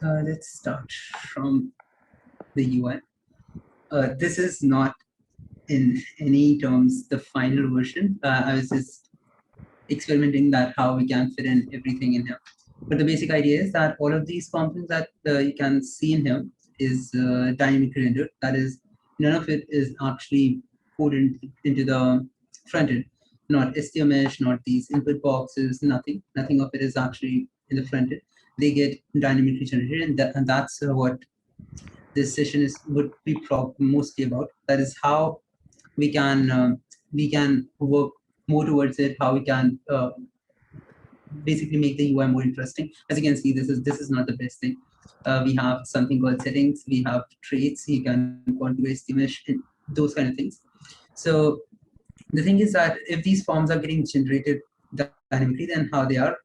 Let's start from the UI. This is not in any terms the final version. I was just experimenting that how we can fit in everything in here. But the basic idea is that all of these components that you can see in here is dynamically rendered. That is, none of it is actually coded into the front end. Not STO mesh, not these input boxes, nothing. Nothing of it is actually in the front end. They get dynamically generated, and that's what this session would be mostly about. That is how we can work more towards it. How we can basically make the UI more interesting. As you can see, this is not the best thing. We have something called settings. We have traits. You can configure mesh and those kind of things. So the thing is that if these forms are getting generated dynamically, then how they are,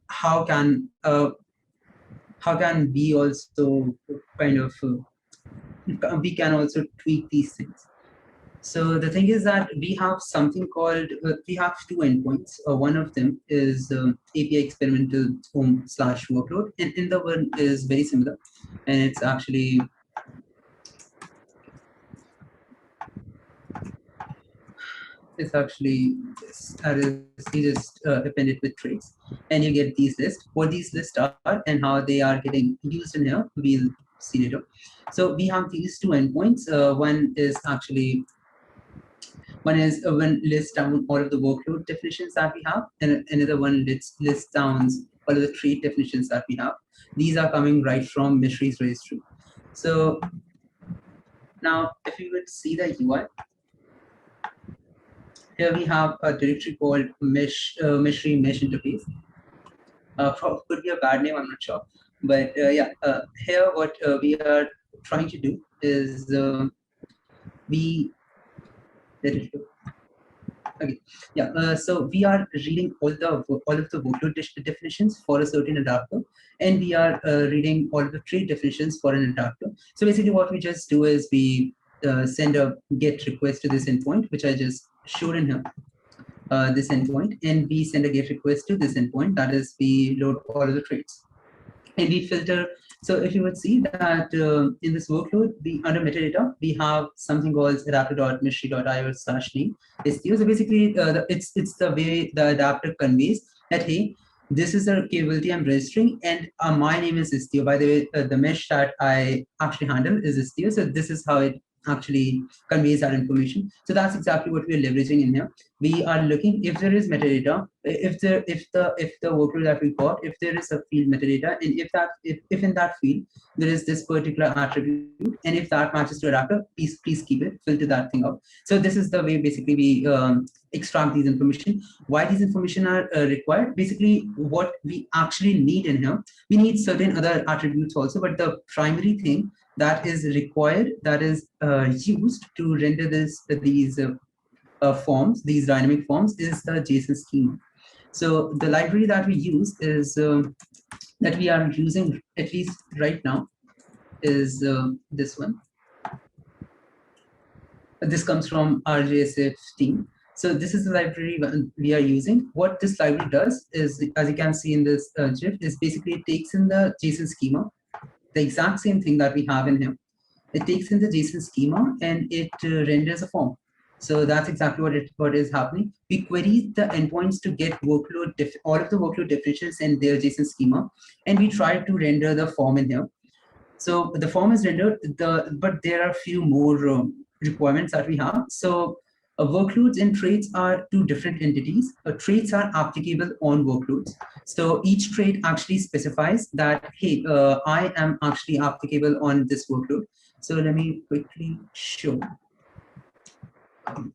how can we also kind of we can also tweak these things. So the thing is that we have something called, we have two endpoints. One of them is API experimental home/workload, and in the one is very similar, and it's actually this. That is, you just append it with traits, and you get these lists. What these lists are and how they are getting used in here, we'll see later. So we have these two endpoints. One is one lists down all of the workload definitions that we have, and another one lists down all of the trait definitions that we have. These are coming right from Meshery's registry. So now, if you would see the UI, here we have a directory called Meshery mesh interface. Could be a bad name, I'm not sure, but yeah. Here, what we are trying to do is Okay. Yeah. So we are reading all of the workload definitions for a certain adapter, and we are reading all of the trait definitions for an adapter. So basically, what we just do is we send a GET request to this endpoint, which I just showed in here. This endpoint, and we send a GET request to this endpoint. That is, we load all of the traits, and we filter. So if you would see that in this workload, under metadata, we have something called adapter.meshery.io/name. So basically, it's the way the adapter conveys that, hey, this is the capability I'm registering, and my name is Istio. By the way, the mesh that I actually handle is Istio. So this is how it actually conveys that information. So that's exactly what we're leveraging in here. We are looking if there is metadata, if the workload that we got, if there is a field metadata, and if in that field there is this particular attribute, and if that matches to adapter, please keep it, filter that thing out. So this is the way basically we extract these information. Why these information are required? Basically, what we actually need in here, we need certain other attributes also, but the primary thing that is required, that is used to render these forms, these dynamic forms, is the Json schema. So the library that we use is that we are using at least right now is this one. This comes from our JSF team. So this is the library we are using. What this library does is, as you can see in this GIF, is basically it takes in the Json schema, the exact same thing that we have in here. It takes in the Json schema and it renders a form. So that's exactly what is happening. We query the endpoints to get all of the workload definitions and their Json schema, and we try to render the form in here. So the form is rendered, but there are a few more requirements that we have. So workloads and traits are two different entities. Traits are applicable on workloads. So each trait actually specifies that, hey, I am actually applicable on this workload. So let me quickly show. Okay.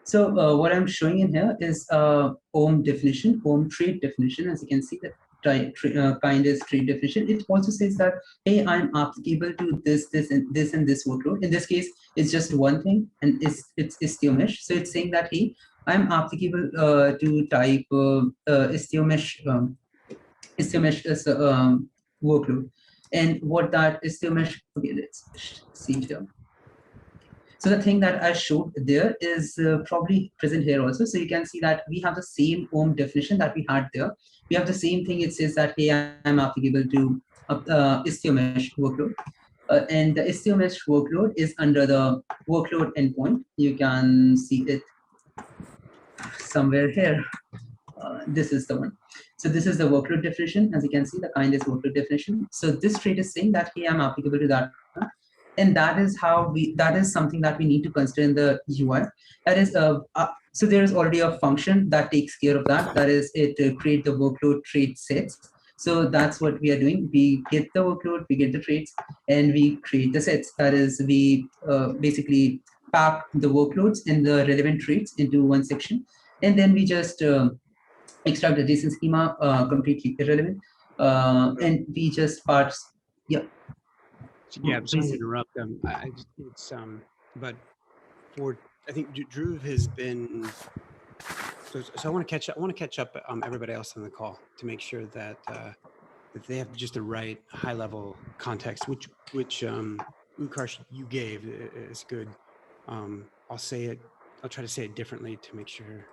So what I'm showing in here is OM definition, OM trait definition. As you can see that kind is trait definition, it also says that, hey, I'm applicable to this workload. In this case, it's just one thing, and it's istio-mesh. So it's saying that, hey, I'm applicable to type istio-mesh workload. And what that istio-mesh, okay, let's see it here. So the thing that I showed there is probably present here also. So you can see that we have the same OM definition that we had there. We have the same thing. It says that, hey, I'm applicable to istio-mesh workload. And the istio-mesh workload is under the workload endpoint. You can see it somewhere here. This is the one. So this is the workload definition. As you can see, the kind is workload definition. So this trait is saying that, hey, I'm applicable to that one. And that is that is something that we need to consider in the UI. That is, so there is already a function that takes care of that. That is, it create the workload trait sets. So that's what we are doing. We get the workload, we get the traits, and we create the sets. That is, we basically pack the workloads and the relevant traits into one section. And then we just extract the Json schema, completely irrelevant. And we just parse, yeah. Yeah, I'm sorry to interrupt. But I think Dhruv has been. So I want to catch up. I want to catch up everybody else on the call to make sure that that they have just the right high level context, which Utkarsh, you gave is good. I'll say it. I'll try to say it differently to make sure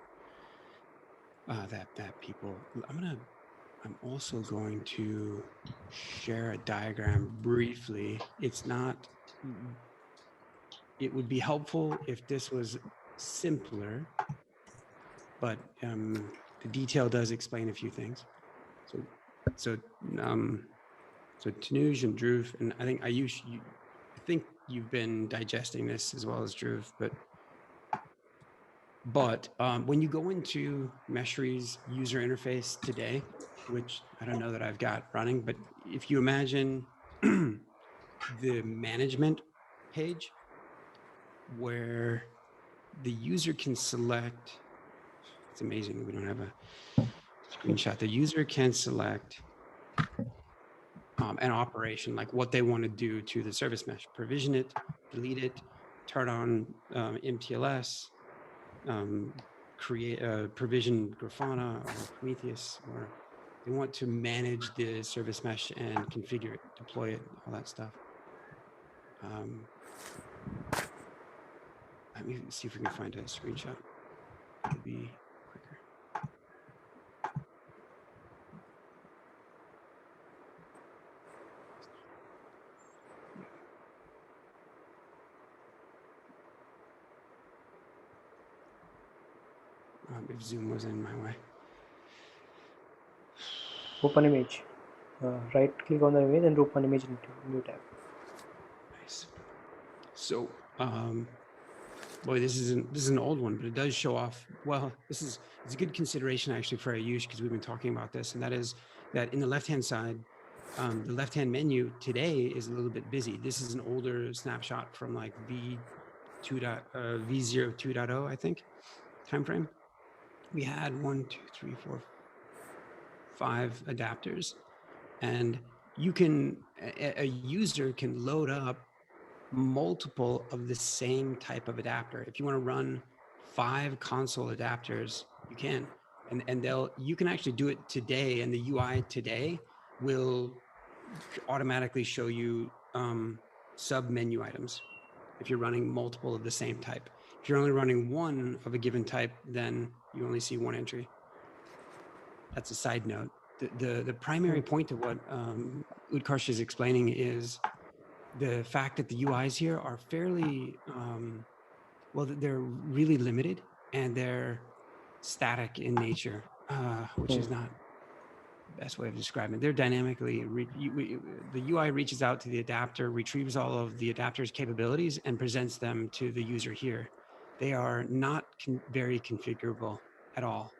that people. I'm also going to share a diagram briefly. It's not. It would be helpful if this was simpler, but the detail does explain a few things. So Tanuj and Dhruv, and I think Ayush, I think you've been digesting this as well as Dhruv, but when you go into Meshery's user interface today, which I don't know that I've got running, but if you imagine the management page where the user can select, it's amazing that we don't have a screenshot. The user can select an operation, like what they want to do to the service mesh, provision it, delete it, turn on MTLS, create a provision Grafana or Prometheus, or they want to manage the service mesh and configure it, deploy it, all that stuff. Let me see if we can find a screenshot. It'll be quicker. If Zoom was in my way. Open image. Right click on the image and open image into new tab. Nice. So, boy, this is an old one, but it does show off. Well, it's a good consideration actually for Ayush, because we've been talking about this, and that is that in the left-hand side, the left-hand menu today is a little bit busy. This is an older snapshot from like V02.0, I think, timeframe. We had 1, 2, 3, 4, 5 adapters, and a user can load up multiple of the same type of adapter. If you want to run 5 console adapters, you can, and you can actually do it today, and the UI today will automatically show you sub menu items if you're running multiple of the same type. If you're only running one of a given type, then you only see one entry. That's a side note. The primary point of what Utkarsh is explaining is the fact that the UIs here are fairly, well, they're really limited and they're static in nature, which is not the best way of describing it. They're dynamically, the UI reaches out to the adapter, retrieves all of the adapter's capabilities and presents them to the user here. They are not very configurable at all.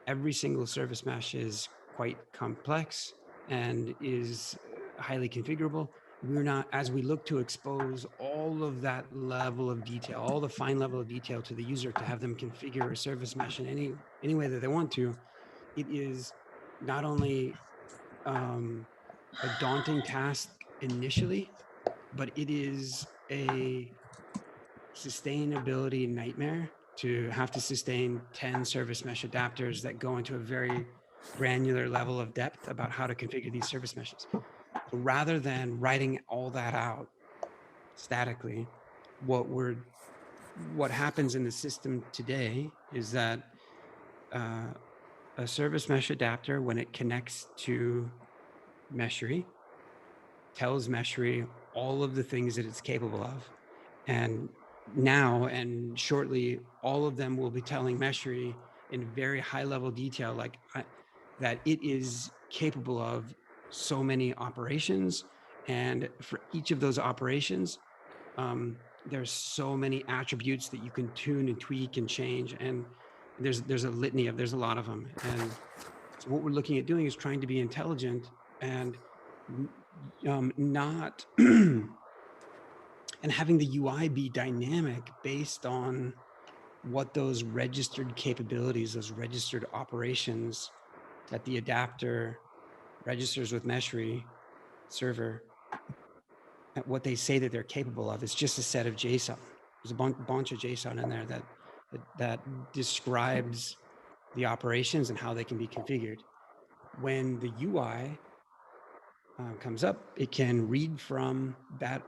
Every single service mesh is quite complex and is highly configurable. We're not, as we look to expose all of that level of detail, all the fine level of detail to the user to have them configure a service mesh in any way that they want to, it is not only a daunting task initially, but it is a sustainability nightmare to have to sustain 10 service mesh adapters that go into a very granular level of depth about how to configure these service meshes. So rather than writing all that out statically, what happens in the system today is that a service mesh adapter, when it connects to Meshery, tells Meshery all of the things that it's capable of. And now and shortly, all of them will be telling Meshery in very high level detail, like that it is capable of so many operations. And for each of those operations, there's so many attributes that you can tune and tweak and change. And there's a litany of, there's a lot of them. And so what we're looking at doing is trying to be intelligent and not and having the UI be dynamic based on what those registered capabilities, those registered operations that the adapter registers with Meshery server, and what they say that they're capable of. It's just a set of JSON. There's a bunch of JSON in there that describes the operations and how they can be configured. When the UI comes up, it can read from that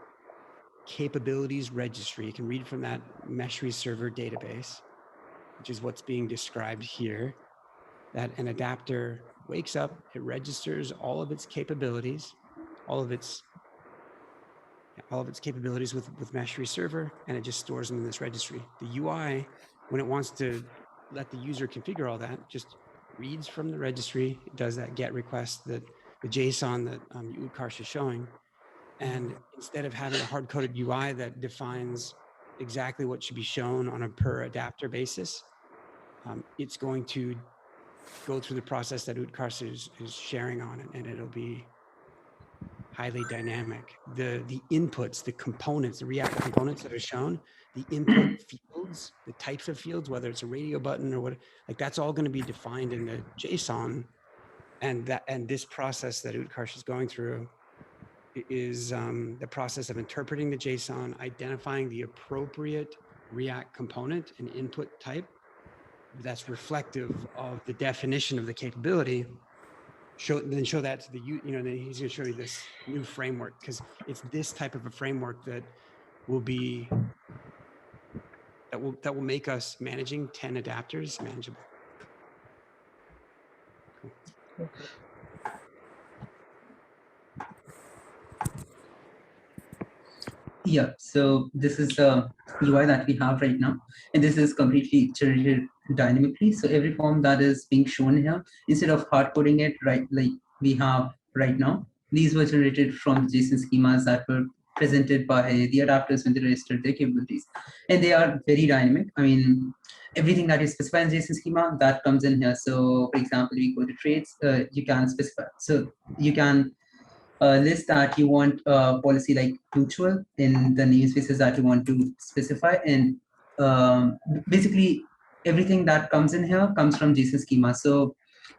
capabilities registry. It can read from that Meshery server database, which is what's being described here, that an adapter wakes up, it registers all of its capabilities, all of its capabilities with Meshery server, and it just stores them in this registry. The UI, when it wants to let the user configure all that, just reads from the registry, it does that GET request, that the JSON that Utkarsh is showing. And instead of having a hard-coded UI that defines exactly what should be shown on a per adapter basis, it's going to go through the process that Utkarsh is sharing on, and it'll be highly dynamic. The inputs, the components, the React components that are shown, the input fields, the types of fields, whether it's a radio button or what, like that's all going to be defined in the JSON. And this process that Utkarsh is going through is the process of interpreting the JSON, identifying the appropriate React component and input type that's reflective of the definition of the capability. Then show that to the, then he's going to show you this new framework, because it's this type of a framework that will make us managing 10 adapters manageable. Cool. Okay. Yeah, so this is the UI that we have right now, and this is completely generated dynamically. So every form that is being shown here, instead of hard coding it, right, like we have right now, these were generated from JSON schemas that were presented by the adapters when they registered their capabilities, and they are very dynamic. I mean, everything that is specified in JSON schema that comes in here. So, for example, we go to traits, you can specify. So you can list that you want policy like mutual in the namespaces that you want to specify, and basically everything that comes in here comes from JSON schema. So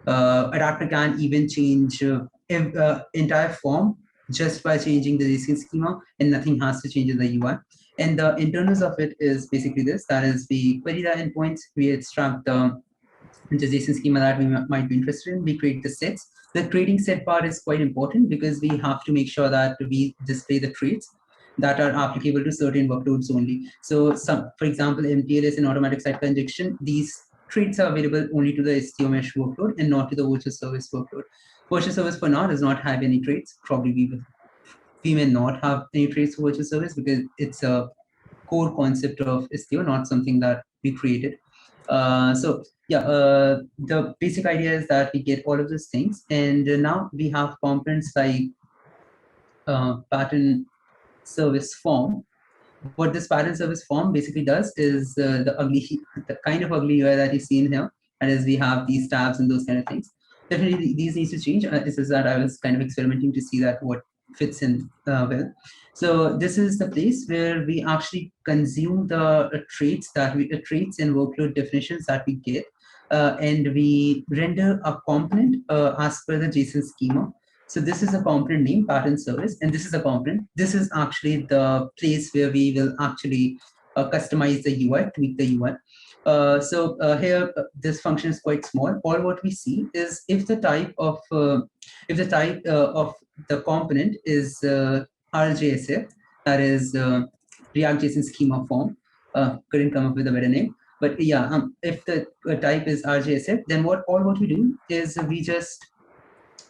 adapter can even change entire form just by changing the JSON schema, and nothing has to change in the UI. And the internals of it is basically this: that is, we query the endpoints, we extract the JSON schema that we might be interested in, we create the sets. The creating set part is quite important because we have to make sure that we display the traits that are applicable to certain workloads only. So for example, MTLS and automatic sidecar injection, these traits are available only to the STO mesh workload and not to the virtual service workload. Virtual service for now does not have any traits. Probably we may not have any traits for virtual service because it's a core concept of STO, not something that we created. So yeah, the basic idea is that we get all of these things, and now we have components like pattern service form. What this pattern service form basically does is the kind of ugly UI that you see in here, and as we have these tabs and those kind of things. Definitely these needs to change. This is that I was kind of experimenting to see that what fits in well. So this is the place where we actually consume the traits and workload definitions that we get, and we render a component as per the JSON schema. So this is a component name, pattern service, and this is a component. This is actually the place where we will actually customize the UI, tweak the UI. Here, this function is quite small. All what we see is if the type of the component is RJSF, that is React JSON Schema form. Couldn't come up with a better name. But yeah, if the type is RJSF, then what we do is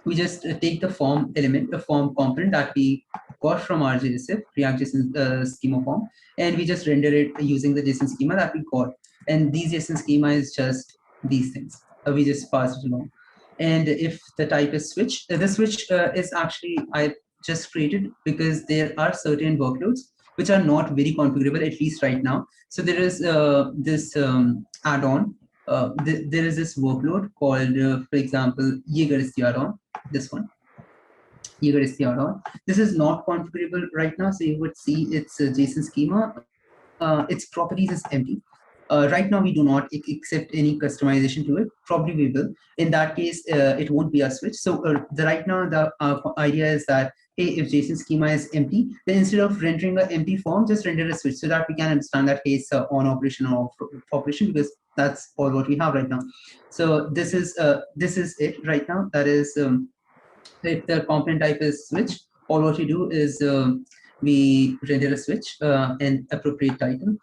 we just take the form element, the form component that we got from RJSF, React JSON schema form, and we just render it using the JSON schema that we got. And these JSON schema is just these things. We just pass it along. And if the type is switch, the switch is actually I just created because there are certain workloads which are not very configurable, at least right now. So there is this add-on. There is this workload called, for example, Jaeger is the add-on. This one, Jaeger is the add-on. This is not configurable right now, so you would see its JSON schema. Its properties is empty. Right now, we do not accept any customization to it. Probably we will. In that case, it won't be a switch. So right now, the idea is that, hey, if JSON schema is empty, then instead of rendering an empty form, just render a switch so that we can understand that, hey, it's on operation or off operation, because that's all what we have right now. So this is it right now. That is, if the component type is switch, all what we do is we render a switch and appropriate title.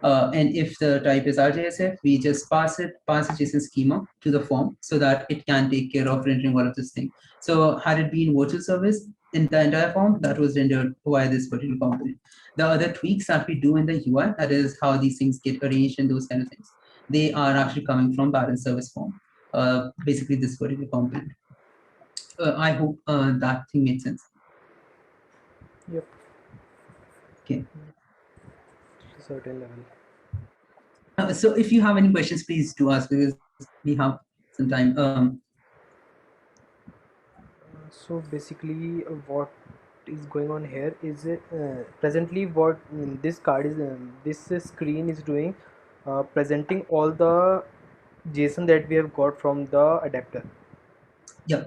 And if the type is RJSF, we just pass a JSON schema to the form so that it can take care of rendering all of this thing. So had it been virtual service in the entire form, that was rendered via this particular component. The other tweaks that we do in the UI, that is how these things get arranged and those kind of things, they are actually coming from pattern service form, basically this particular component. I hope that thing made sense. Yep. Okay. To a certain level. So if you have any questions, please do ask, because we have some time. So basically, what is going on here is presently what this card is this screen is doing, presenting all the JSON that we have got from the adapter. Yeah.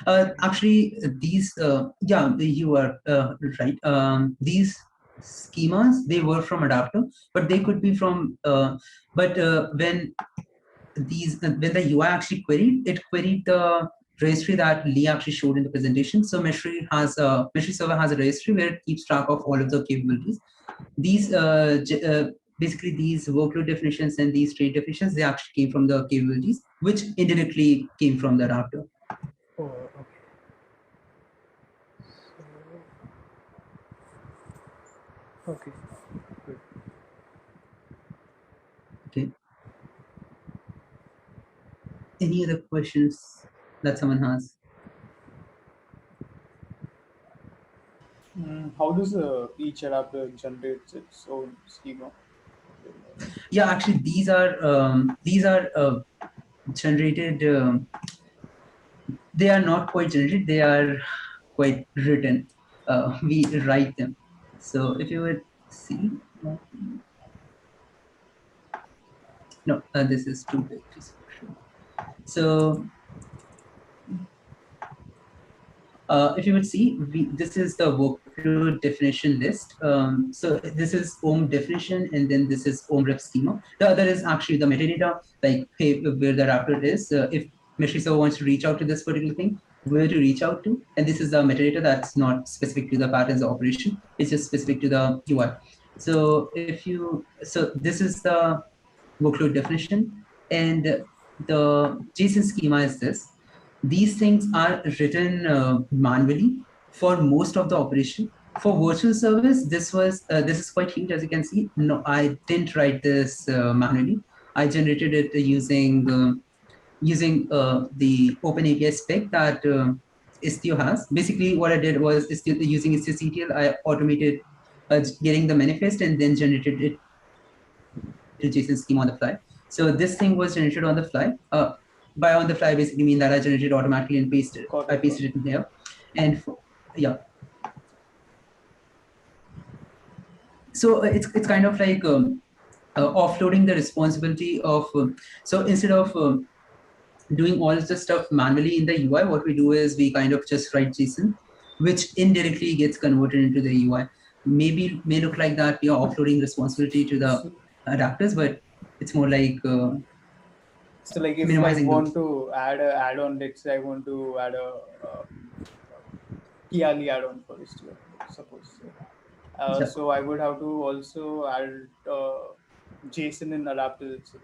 Actually, these, yeah, you are right. These schemas, they were from adapter, but they could be from, when the UI actually queried, it queried the registry that Lee actually showed in the presentation. So Meshery server has a registry where it keeps track of all of the capabilities. These basically these workload definitions and these trait definitions, they actually came from the capabilities, which indirectly came from the adapter. Oh, okay. So, okay, good. Okay. Any other questions that someone has? How does each adapter generate its own schema? Yeah, actually, these are generated. They are not quite generated. They are quite written. We write them. So if you would see, no, this is too big to show. So if you would see, this is the workload definition list. So this is OM definition, and then this is OM ref schema. The other is actually the metadata, like, hey, where the adapter is. If Meshery server wants to reach out to this particular thing, where to reach out to. And this is the metadata that's not specific to the patterns operation. It's just specific to the UI. So so this is the workload definition, and the JSON schema is this. These things are written manually for most of the operation. For virtual service, this is quite huge, as you can see. No, I didn't write this manually. I generated it using the OpenAPI spec that Istio has. Basically, what I did was using IstioCTL, I automated getting the manifest and then generated it to JSON schema on the fly. So this thing was generated on the fly. By on the fly, basically mean that I generated automatically and pasted it. I pasted it in here, and yeah. So it's kind of like offloading the responsibility of. So instead of doing all of the stuff manually in the UI, what we do is we kind of just write JSON, which indirectly gets converted into the UI. Maybe may look like that we are offloading responsibility to the So, adapters, but it's more like so like if I minimizing want those. to add a add-on, let's say I want to add a Kiali add-on for HTML, suppose. Yeah. So I would have to also add JSON in adapter itself.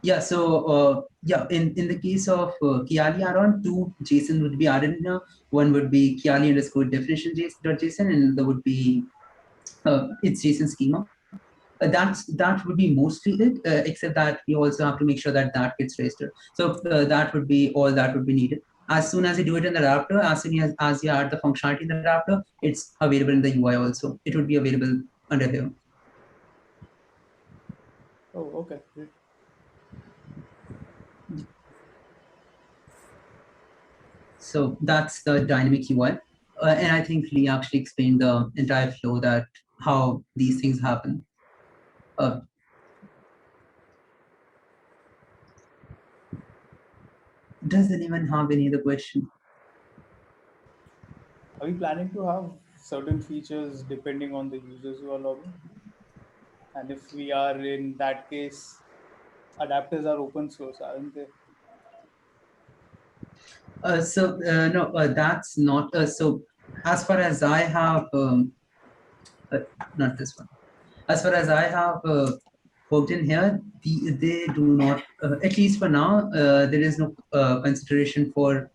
Yeah, so in the case of Kiali add-on, two JSON would be added in here. One would be Kiali underscore definition JSON, and there would be its JSON schema. That would be mostly it, except that we also have to make sure that that gets registered. So that would be all that would be needed. As soon as you do it in the adapter, as soon as you add the functionality in the adapter, it's available in the UI also. It would be available under here. Oh, okay, great. So that's the dynamic UI. And I think Lee actually explained the entire flow that how these things happen. Does anyone have any other question? Are we planning to have certain features depending on the users who are logging? And if we are in that case, adapters are open source, aren't they? No, that's not. So as far as I have, not this one. As far as I have worked in here, they do not, at least for now, there is no consideration for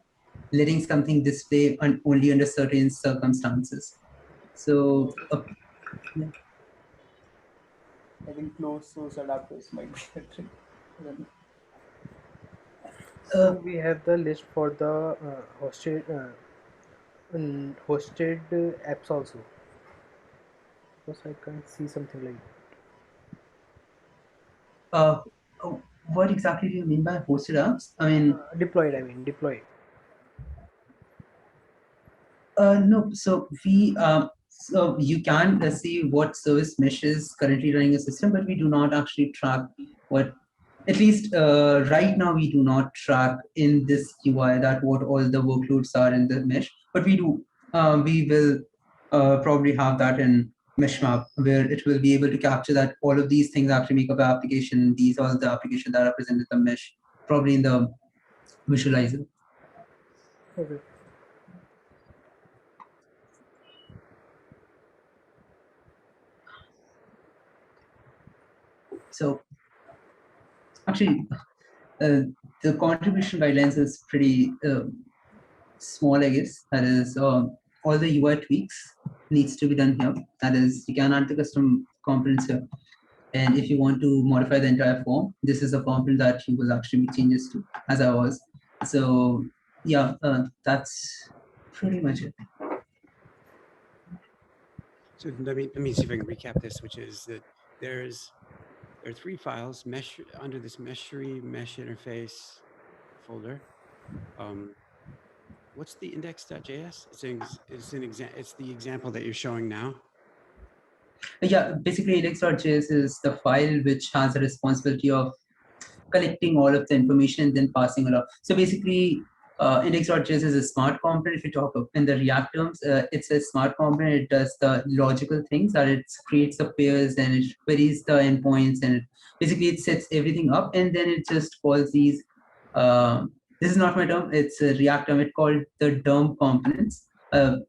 letting something display only under certain circumstances. So, yeah. I think closed source adapters might be better. So we have the list for the hosted apps also. Because I can't see something like Uh, what exactly do you mean by hosted apps? I mean, deployed. I mean deployed. no. So you can see what service mesh is currently running a system, but we do not actually track what. At least right now, we do not track in this UI that what all the workloads are in the mesh, but we do. We will probably have that in mesh map where it will be able to capture that all of these things actually make up an application. These are the applications that are present in the mesh, probably in the visualizer. Okay. So actually, the contribution guidelines is pretty small, I guess. That is, all the UI tweaks needs to be done here. That is, you can add the custom components here. And if you want to modify the entire form, this is a component that you will actually make changes to, as I was. So yeah, that's pretty much it. So let me see if I can recap this, which is that there are three files mesh under this Meshery mesh interface folder. What's the index.js? It's the example that you're showing now. Yeah, basically index.js is the file which has the responsibility of collecting all of the information and then passing along. So basically, index.js is a smart component. If you talk in the React terms, it's a smart component. It does the logical things that it creates the pairs and it queries the endpoints and basically it sets everything up and then it just calls these. This is not my term. It's a React term. It's called the DOM components,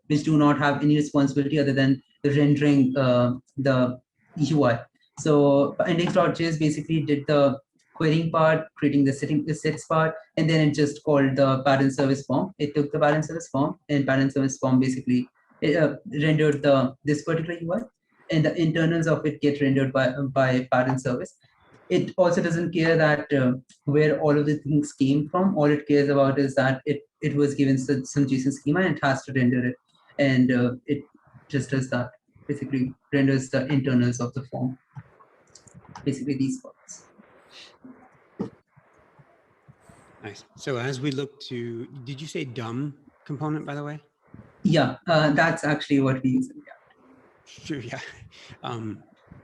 which do not have any responsibility other than rendering the UI. So index.js basically did the querying part, creating the sets part, and then it just called the parent service form. It took the parent service form, and parent service form basically rendered this particular UI, and the internals of it get rendered by parent service. It also doesn't care that where all of the things came from. All it cares about is that it was given some JSON schema and it has to render it, and it just does that. Basically, renders the internals of the form. Basically, these parts. Nice. So as we look to, did you say dumb component, by the way? Yeah, that's actually what we use. Yeah. Sure, yeah. All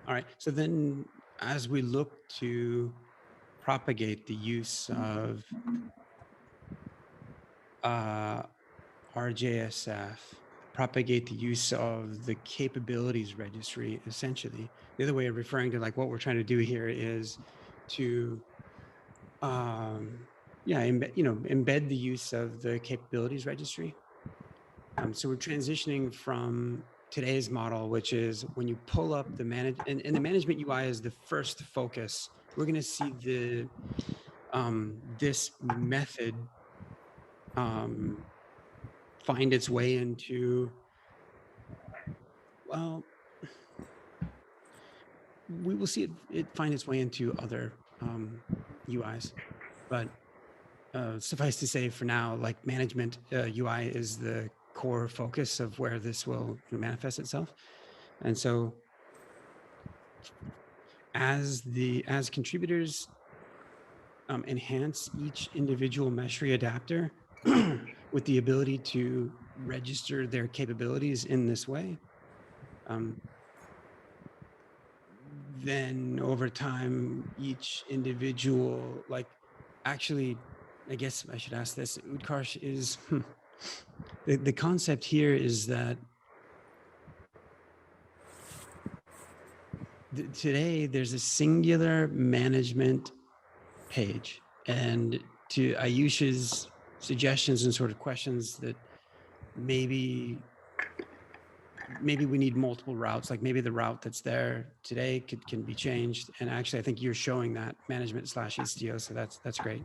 right. So then as we look to propagate the use of RJSF, propagate the use of the capabilities registry, essentially. The other way of referring to like what we're trying to do here is to embed the use of the capabilities registry. So we're transitioning from today's model, which is when you pull up the and the management UI is the first focus. We're going to see the this method find its way into, well, we will see it find its way into other UIs, but suffice to say for now, like management UI is the core focus of where this will manifest itself. And so as contributors enhance each individual Meshery adapter with the ability to register their capabilities in this way, then over time, each individual, like, actually, I guess I should ask this, Utkarsh, is the concept here is that today there's a singular management page, and to Ayush's suggestions and sort of questions that maybe we need multiple routes, like maybe the route that's there today can be changed. And actually, I think you're showing that management/Istio, so that's great.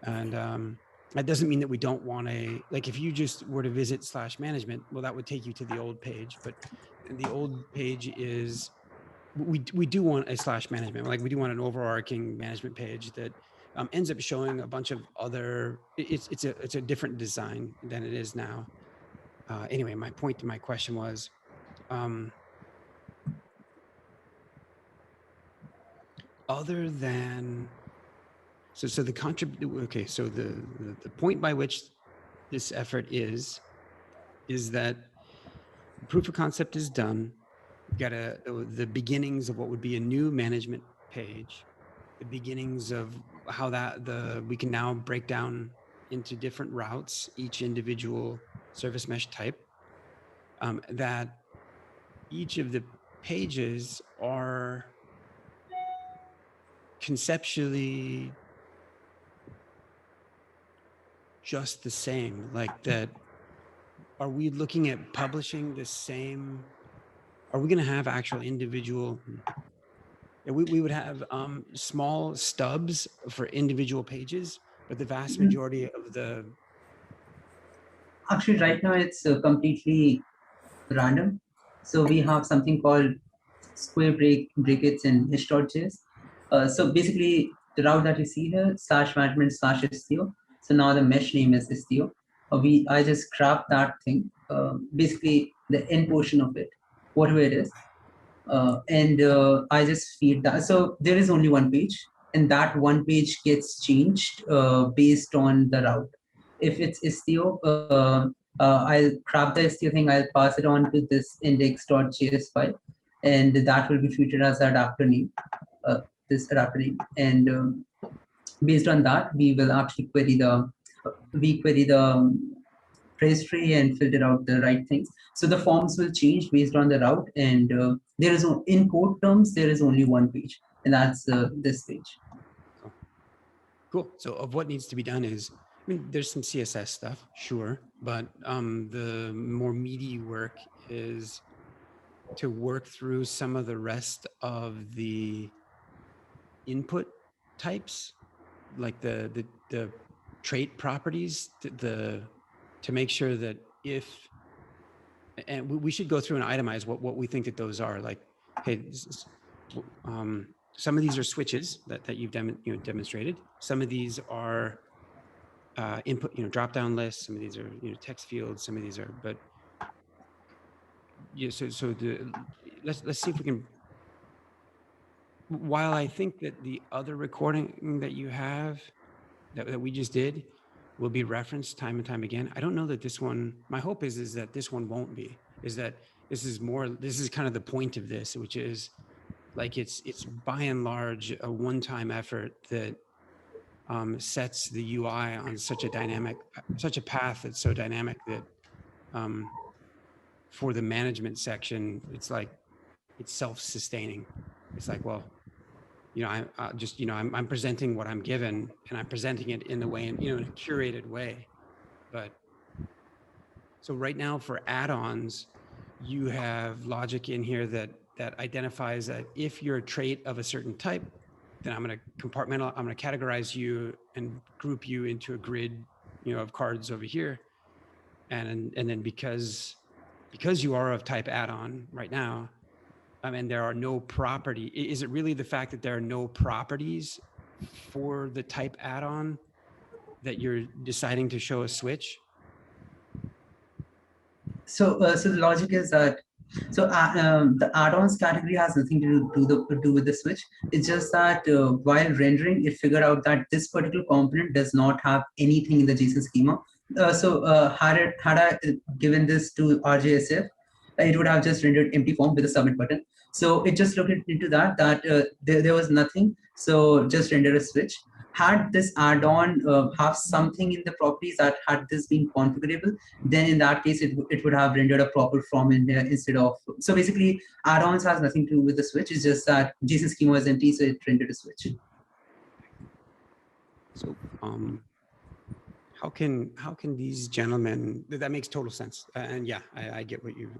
And that doesn't mean that we don't want like if you just were to visit /management, well, that would take you to the old page. But the old page is, we do want a /management, like we do want an overarching management page that ends up showing a bunch of other, it's a different design than it is now. Anyway, my point to my question was, other than, so the okay, so the point by which this effort is that proof of concept is done. We've got the beginnings of what would be a new management page, the beginnings of how we can now break down into different routes, each individual service mesh type, that each of the pages are conceptually just the same. Like that, are we looking at publishing the same? Are we going to have actual individual? We would have small stubs for individual pages, but the vast majority of the. Actually, right now it's completely random. So we have something called square brackets in hish.js. So basically, the route that you see here, /management/Istio. So now the mesh name is Istio. I just grab that thing, basically the end portion of it, whatever it is, and I just feed that. So there is only one page, and that one page gets changed based on the route. If it's Istio, I'll grab the Istio thing, I'll pass it on to this index.js file, and that will be treated as adapter name, this adapter name. And based on that, we will actually query the registry and filter out the right things. So the forms will change based on the route, and there is in code terms there is only one page, and that's this page. Cool. So of what needs to be done is, I mean, there's some CSS stuff, sure, but the more meaty work is to work through some of the rest of the input types, like the trait properties, to make sure that if, and we should go through and itemize what we think that those are. Like, hey, some of these are switches that you've demonstrated. Some of these are input, drop-down lists. Some of these are text fields. Some of these are, but yeah. So let's see if we can. While I think that the other recording that you have that we just did will be referenced time and time again, I don't know that this one, my hope is that this one won't be, is that this is kind of the point of this, which is like, it's by and large a one-time effort that sets the UI on such a path that's so dynamic that for the management section, it's like it's self-sustaining. It's like, well, I'm presenting what I'm given, and I'm presenting it in the way, in a curated way. But so right now for add-ons, you have logic in here that identifies that if you're a trait of a certain type, then I'm going to categorize you and group you into a grid, of cards over here. And then because you are of type add-on right now, and there are no property. Is it really the fact that there are no properties for the type add-on that you're deciding to show a switch? So the logic is that the add-ons category has nothing to do with the switch. It's just that while rendering, it figured out that this particular component does not have anything in the JSON schema. Had I given this to RJSF, it would have just rendered empty form with a submit button. So it just looked into that there was nothing. So just render a switch. Had this add-on have something in the properties that had this been configurable, then in that case, it would have rendered a proper form in here instead of. So basically, add-ons has nothing to do with the switch. It's just that JSON schema is empty, so it rendered a switch. So how can these gentlemen? That makes total sense. And yeah, I get what you.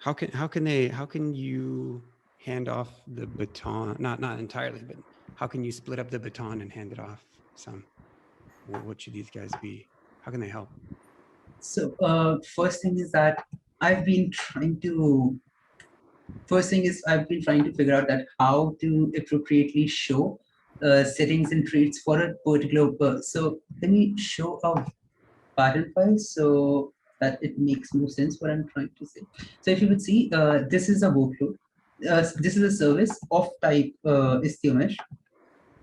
How can you hand off the baton? Not entirely, but how can you split up the baton and hand it off some? What should these guys be? How can they help? So first thing is that I've been trying to figure out that how to appropriately show settings and traits for a particular. So let me show a pattern file so that it makes more sense what I'm trying to say. So if you would see, this is a workload. This is a service of type Istio-mesh.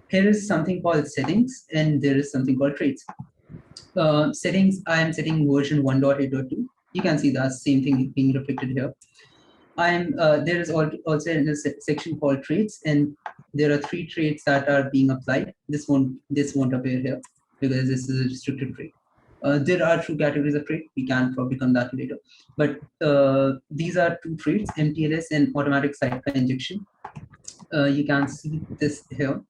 Here is something called settings, and there is something called traits. Settings, I am setting version 1.8.2. You can see the same thing being reflected here. There is also in a section called traits, and there are 3 traits that are being applied. This won't appear here because this is a restricted trait. There are 2 categories of trait. We can probably come back to later. But these are 2 traits, MTLS and automatic sidecar injection. You can see this here.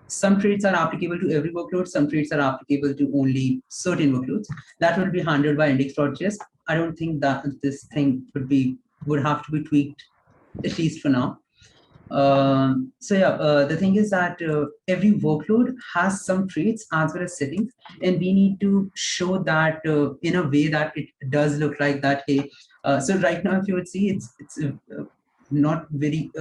Some traits are applicable to every workload. Some traits are applicable to only certain workloads. That will be handled by index.js. I don't think that this thing would have to be tweaked, at least for now. The thing is that every workload has some traits as well as settings, and we need to show that in a way that it does look like that. Hey, so right now, if you would see, it's not very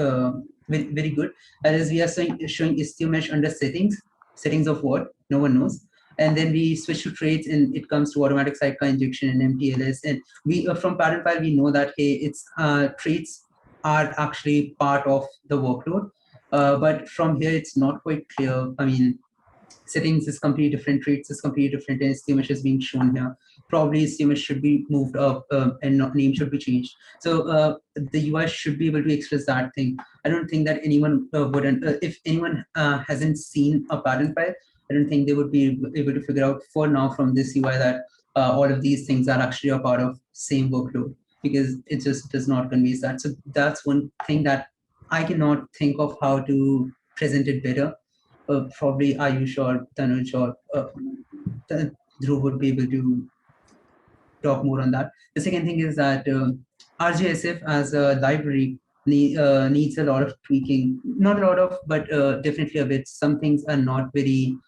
very good. As we are showing Istio-mesh under settings of what no one knows, and then we switch to traits, and it comes to automatic sidecar injection and MTLS, and we from parent file we know that hey, it's traits are actually part of the workload, but from here it's not quite clear. I mean, settings is completely different, traits is completely different, and Istio-mesh is being shown here. Probably Istio-mesh should be moved up and name should be changed. So the UI should be able to express that thing. I don't think that anyone wouldn't. If anyone hasn't seen a pattern file, I don't think they would be able to figure out for now from this UI that all of these things are actually a part of same workload, because it just does not convey that. So that's one thing that I cannot think of how to present it better. Probably Ayush or Tanuj or Dhruv would be able to talk more on that. The second thing is that RJSF as a library needs a lot of tweaking. Not a lot of, but definitely a bit. Some things are not very,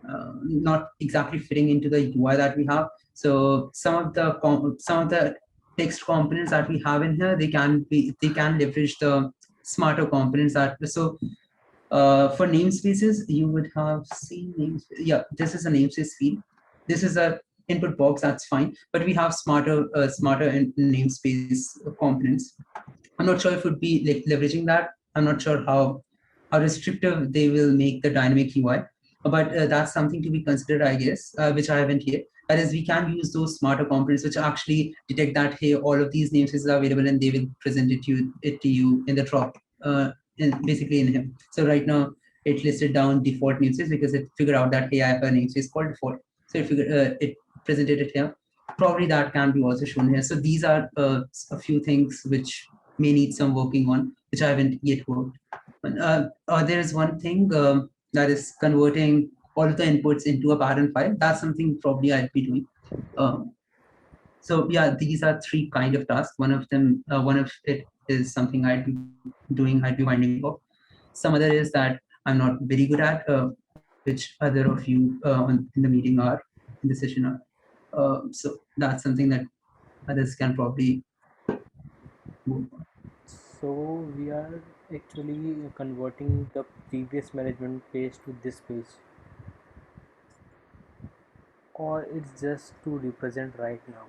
not exactly fitting into the UI that we have. So some of the text components that we have in here, they can leverage the smarter components that so. For namespaces, you would have seen namespace. Yeah, this is a namespace field. This is a input box. That's fine. But we have smarter namespace components. I'm not sure if it would be like leveraging that. I'm not sure how restrictive they will make the dynamic UI. But that's something to be considered, I guess, which I haven't yet. That is, we can use those smarter components which actually detect that hey, all of these namespaces are available, and they will present it to you in the drop basically in him. So right now it listed down default namespace because it figured out that hey, I have a namespace called default. So it presented it here. Probably that can be also shown here. So these are a few things which may need some working on, which I haven't yet worked. There is one thing that is converting all of the inputs into a pattern file. That's something probably I'd be doing. So yeah, these are three kind of tasks. One of it is something I'd be doing, I'd be winding up. Some other is that I'm not very good at, which other of you in the meeting are, in the session are. So that's something that others can probably move on. So we are actually converting the previous management page to this page, or it's just to represent right now,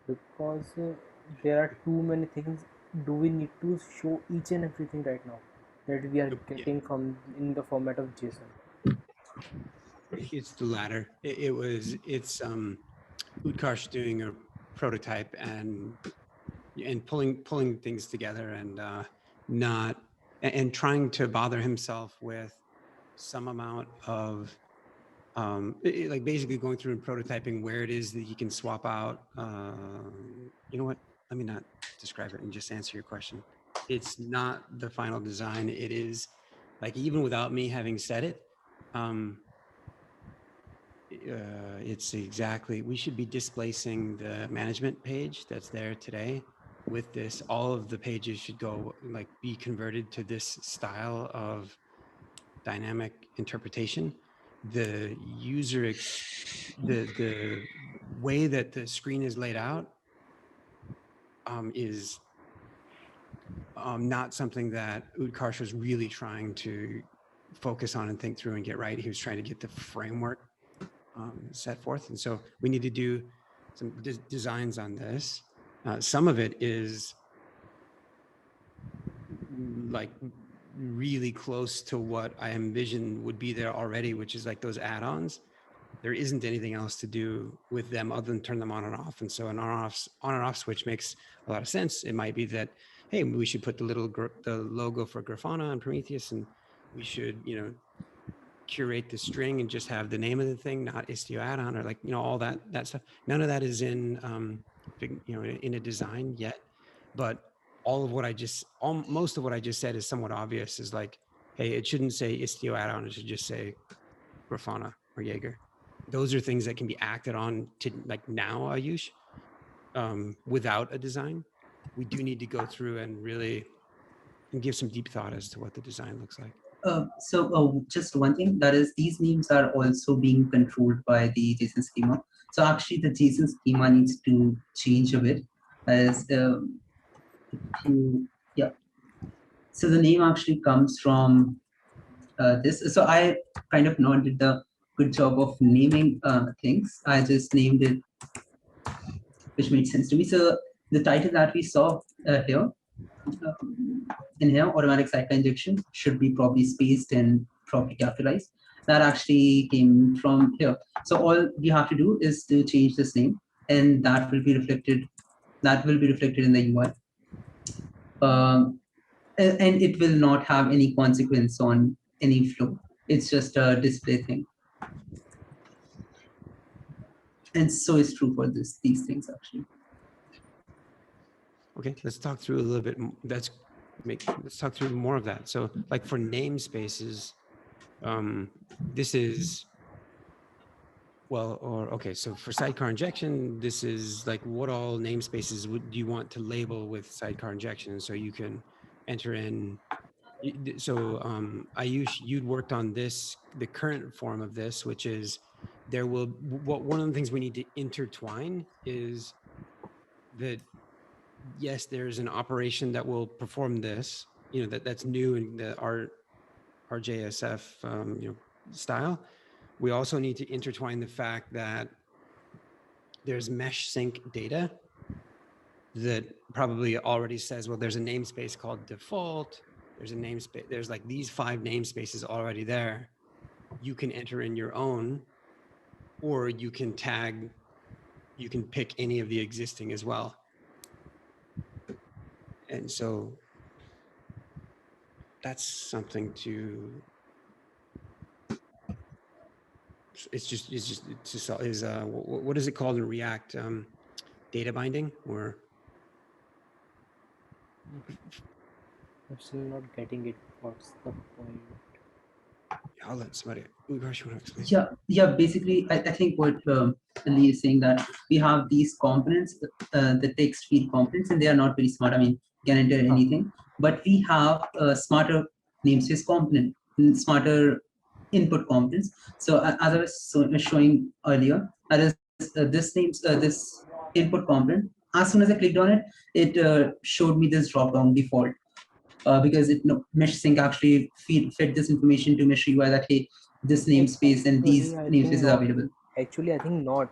because there are too many things. Do we need to show each and everything right now that we are Yeah. getting from in the format of JSON? It's the latter. It's Utkarsh doing a prototype and pulling things together and not and trying to bother himself with some amount of like basically going through and prototyping where it is that he can swap out. You know what? Let me not describe it and just answer your question. It's not the final design. It is like, even without me having said it, it's exactly, we should be displacing the management page that's there today with this. All of the pages should go, like, be converted to this style of dynamic interpretation. The user, the way that the screen is laid out is not something that Utkarsh was really trying to focus on and think through and get right. He was trying to get the framework set forth. And so we need to do some designs on this. Some of it is like really close to what I envision would be there already, which is like those add-ons. There isn't anything else to do with them other than turn them on and off. And so an on and off switch makes a lot of sense. It might be that, hey, we should put the logo for Grafana and Prometheus, and we should, curate the string and just have the name of the thing, not Istio add-on, or like, all that stuff. None of that is in, in a design yet, but most of what I just said is somewhat obvious. Is like, hey, it shouldn't say Istio add-on. It should just say Grafana or Jaeger. Those are things that can be acted on to, like, now, Ayush, without a design. We do need to go through and really give some deep thought as to what the design looks like. So just one thing, that is, these names are also being controlled by the JSON schema. So actually the JSON schema needs to change a bit, as so the name actually comes from this. So I kind of not did the good job of naming things. I just named it, which made sense to me. So the title that we saw here, in here, automatic sidecar injection, should be probably spaced and properly capitalized. That actually came from here. So all we have to do is to change this name, and that will be reflected. That will be reflected in the UI, and it will not have any consequence on any flow. It's just a display thing, and so is true for these things actually. Okay, let's talk through a little bit. Let's talk through more of that. So, like, for namespaces, this is, okay. So for sidecar injection, this is like, what all namespaces do you want to label with sidecar injection? And so you can enter in. So Ayush, you'd worked on this, the current form of this, which is one of the things we need to intertwine is that, yes, there's an operation that will perform this, that's new in the RJSF style. We also need to intertwine the fact that there's mesh sync data that probably already says, well, there's a namespace called default. There's a namespace. There's like these 5 namespaces already there. You can enter in your own, or you can pick any of the existing as well. And so that's something to. It's just what is it called in React? Data binding or. I'm still not getting it. What's the point? I'll let somebody. Ugarsh, you want to explain? Yeah. Basically, I think what Lee is saying, that we have these components, the text field components, and they are not very smart. I mean, you can enter anything, but we have a smarter namespace component, smarter input components. So as I was showing earlier, that is this input component. As soon as I clicked on it, it showed me this drop-down default. Because Mesh Sync actually fed this information to Meshery UI that, hey, this namespace and these Actually, I think namespaces are not. available. Actually, I think not.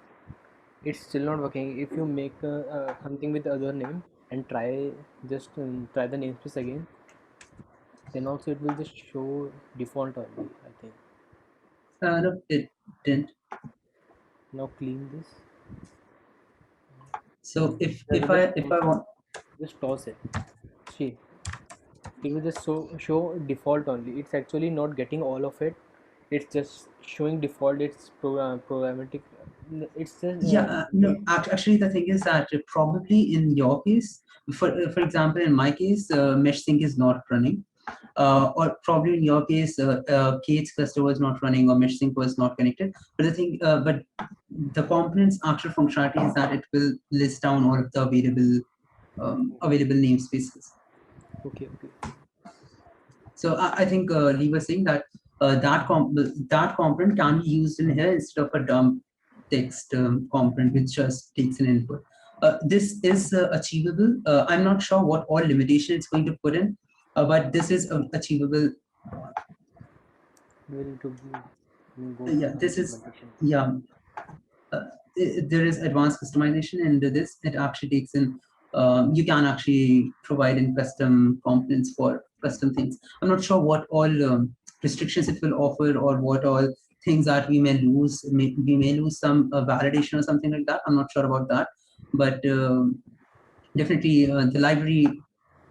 It's still not working. If you make something with the other name and try try the namespace again, then also it will just show default only, I think. No, it didn't. Now clean this. So if Just, I just, if I want, just toss it. See, it will just show default only. It's actually not getting all of it. It's just showing default. It's programmatic. It's just no, actually the thing is that probably in your case, for example, in my case, Mesh Sync is not running. Or probably in your case, Kate's cluster was not running or Mesh Sync was not connected. But but the component's actual functionality is that it will list down all of the available namespaces. okay. So I think Lee was saying that that component can be used in here instead of a dump text component which just takes an input. This is achievable. I'm not sure what all limitation it's going to put in, but this is achievable. We'll to go Yeah, to this is implementation. there is advanced customization, and this it actually takes in. You can actually provide in custom components for custom things. I'm not sure what all restrictions it will offer or what all things that we may lose. We may lose some validation or something like that. I'm not sure about that, but definitely the library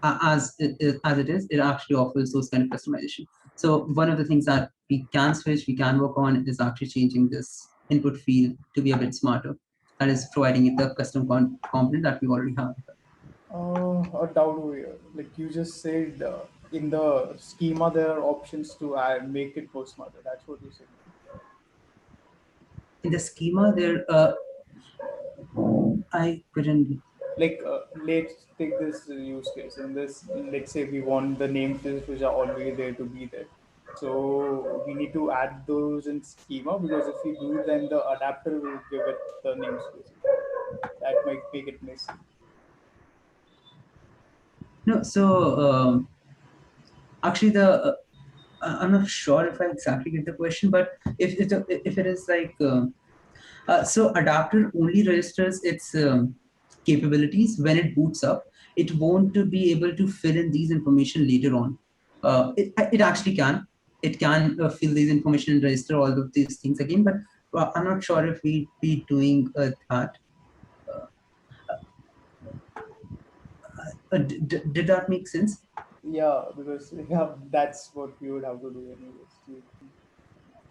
as it is, it actually offers those kind of customization. So one of the things that we can switch, we can work on is actually changing this input field to be a bit smarter. That is providing it the custom component that we already have. A doubt over here. Like you just said, in the schema there are options to add, make it more smarter. That's what you said. In the schema, there I couldn't. Like let's take this use case. In this, let's say we want the namespaces which are already there to be there. So we need to add those in schema, because if we do, then the adapter will give it the namespaces. That might make it messy. No, so actually I'm not sure if I exactly get the question, but if it is like so adapter only registers its capabilities when it boots up. It won't be able to fill in these information later on. It actually can. It can fill these information and register all of these things again, but I'm not sure if we be doing that. Did that make sense? Yeah, because yeah, that's what we would have to do anyways.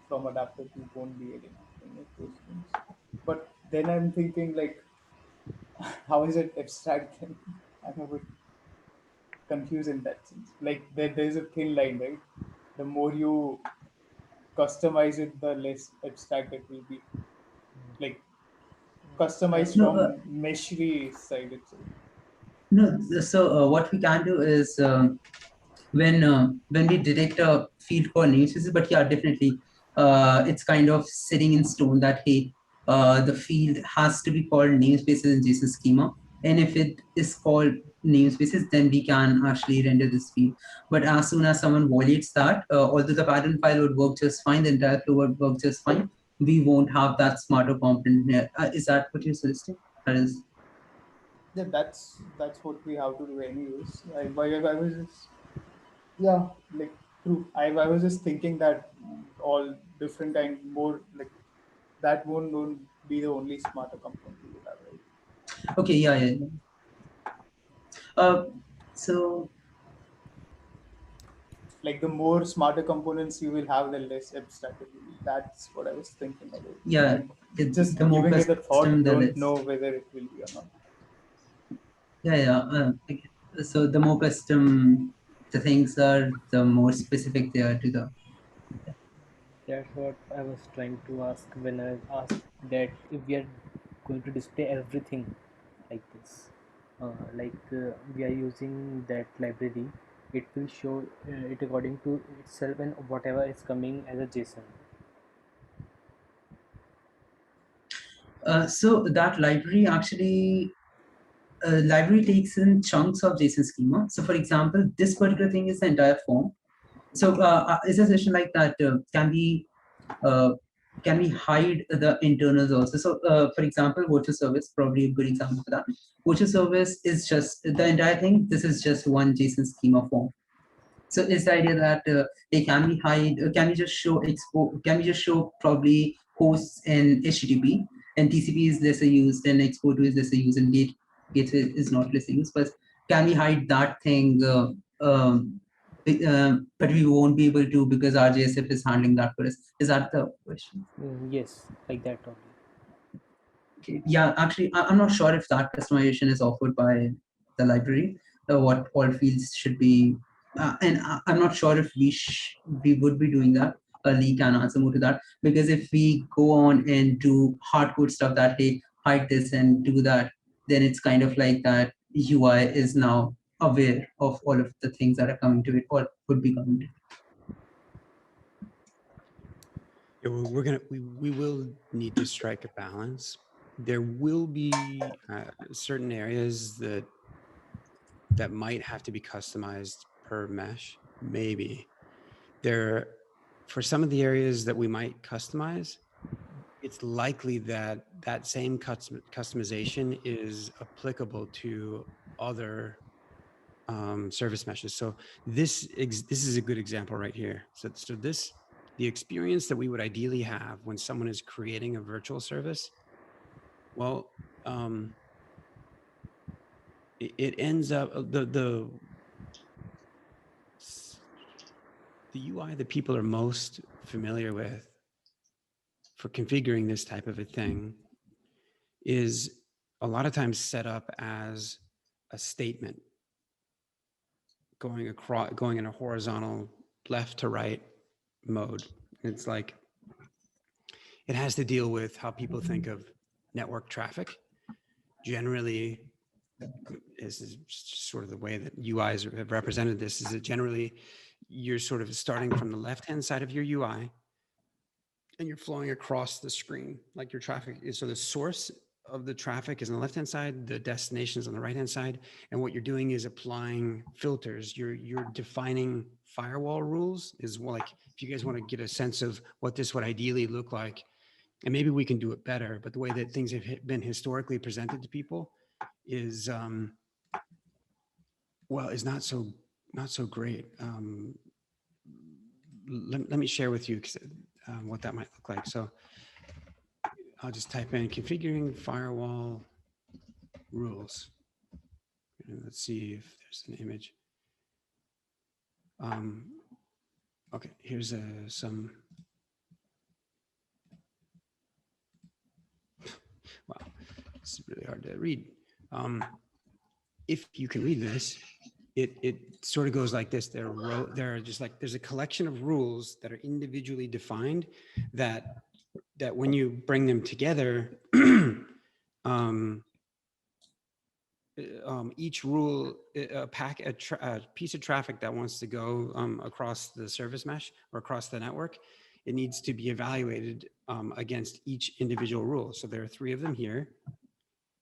From adapter we won't be able to make those things. But then I'm thinking like, how is it abstract then? I'm a bit confused in that sense. Like there's a thin line, right? The more you customize it, the less abstract it will be. Like customized No, from Meshery side itself. no. So what we can do is when we detect a field called namespaces, but yeah, definitely, it's kind of setting in stone that, hey, the field has to be called namespaces in JSON schema, and if it is called namespaces, then we can actually render this field. But as soon as someone violates that, although the pattern file would work just fine, the entire flow would work just fine, we won't have that smarter component here. Is that what you're suggesting? That is. Yeah, that's what we have to do anyways. I was just, yeah, like true. I was just thinking that all different kind more like that won't be the only smarter component we would have, right? Okay, yeah. So like the more smarter components you will have, the less abstract it will be. That's what I was thinking about. Yeah, I'm just the more giving it a custom, thought, the don't less. know whether it will be or not. Yeah, yeah. So the more custom the things are, the more specific they are to the. That's what I was trying to ask when I asked that if we are going to display everything like this, we are using that library, it will show it according to itself and whatever is coming as a JSON. So that library actually library takes in chunks of JSON schema. So for example, this particular thing is the entire form. So is a session like that uh, can we hide the internals also? So for example, virtual service, probably a good example for that. Virtual service is just the entire thing. This is just one JSON schema form. So it's the idea that hey, can we hide? Can we just show expo? Can we just show probably hosts in HTTP and TCP is lesser used and export is lesser used and gateway is not lesser used? But can we hide that thing? But we won't be able to because RJSF is handling that for us. Is that the question? Yes, like that only. Okay. Yeah, actually, I'm not sure if that customization is offered by the library, what all fields should be. And I'm not sure if we would be doing that. Lee can answer more to that because if we go on and do hardcode stuff that hey, hide this and do that, then it's kind of like that UI is now aware of all of the things that are coming to it or could be coming to it. Yeah, we will need to strike a balance. There will be certain areas that might have to be customized per mesh. Maybe for some of the areas that we might customize, it's likely that that same customization is applicable to other service meshes. So this is a good example right here. So the experience that we would ideally have when someone is creating a virtual service, well, it ends up the UI that people are most familiar with for configuring this type of a thing is a lot of times set up as a statement going in a horizontal left to right mode. It's like it has to deal with how people think of network traffic. Generally, this is sort of the way that UIs have represented this, is that generally you're sort of starting from the left-hand side of your UI and you're flowing across the screen like your traffic is. So the source of the traffic is on the left-hand side, the destination is on the right-hand side. And what you're doing is applying filters. You're defining firewall rules is like, if you guys want to get a sense of what this would ideally look like, and maybe we can do it better, but the way that things have been historically presented to people is, well, is not so great. Let me share with you what that might look like. So I'll just type in configuring firewall rules. And let's see if there's an image. Okay, here's some. Wow, it's really hard to read. If you can read this, it sort of goes like this. There are just like, there's a collection of rules that are individually defined that when you bring them together, each rule, a piece of traffic that wants to go across the service mesh or across the network, it needs to be evaluated against each individual rule. So there are 3 of them here,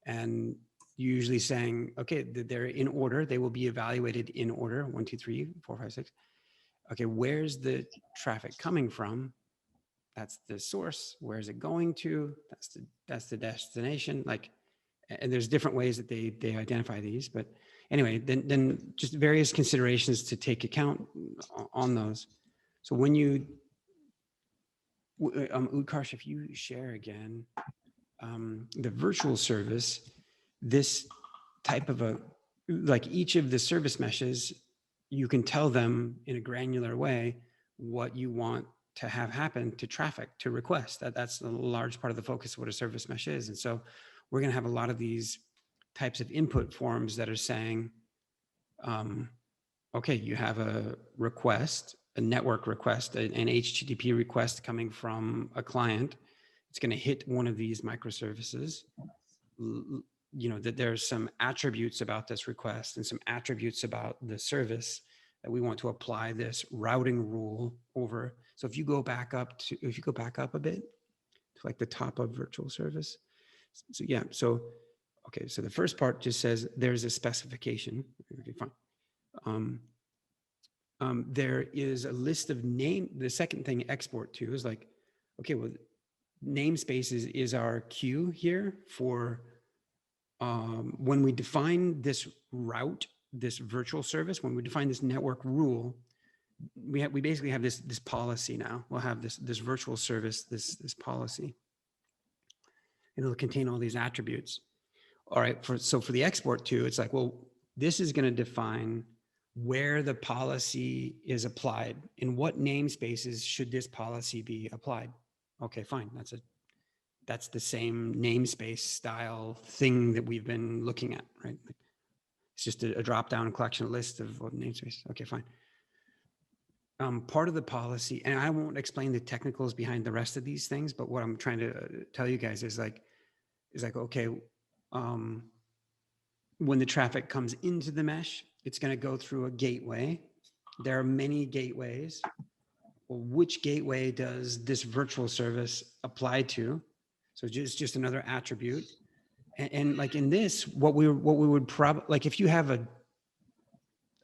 and usually saying, okay, they're in order. They will be evaluated in order, 1, 2, 3, 4, 5, 6. Okay, where's the traffic coming from? That's the source. Where is it going to? That's the destination. Like, and there's different ways that they identify these, but anyway, then just various considerations to take account on those. So when you, Utkarsh, if you share again, the virtual service, this type of like each of the service meshes you can tell them in a granular way what you want to have happen to traffic, to request. That's a large part of the focus of what a service mesh is. And so we're going to have a lot of these types of input forms that are saying, okay, you have a request, a network request, an HTTP request coming from a client. It's going to hit one of these microservices. You know, that there's some attributes about this request and some attributes about the service that we want to apply this routing rule over. So if you go back up a bit to like the top of virtual service. So yeah, so, okay. So the first part just says there's a specification. Okay, fine. There is a list of name. The second thing export to is like, okay, well, namespaces is our queue here for when we define this route, this virtual service, when we define this network rule, we basically have this policy now. We'll have this virtual service, this policy. And it'll contain all these attributes. All right, so for the export to, it's like, well, this is going to define where the policy is applied. In what namespaces should this policy be applied? Okay, fine. That's the same namespace style thing that we've been looking at, right? It's just a drop-down collection list of namespace. Okay, fine. Part of the policy, and I won't explain the technicals behind the rest of these things, but what I'm trying to tell you guys is like, okay, when the traffic comes into the mesh, it's going to go through a gateway. There are many gateways. Well, which gateway does this virtual service apply to? So just another attribute. And like in this, what we would probably, like if you have a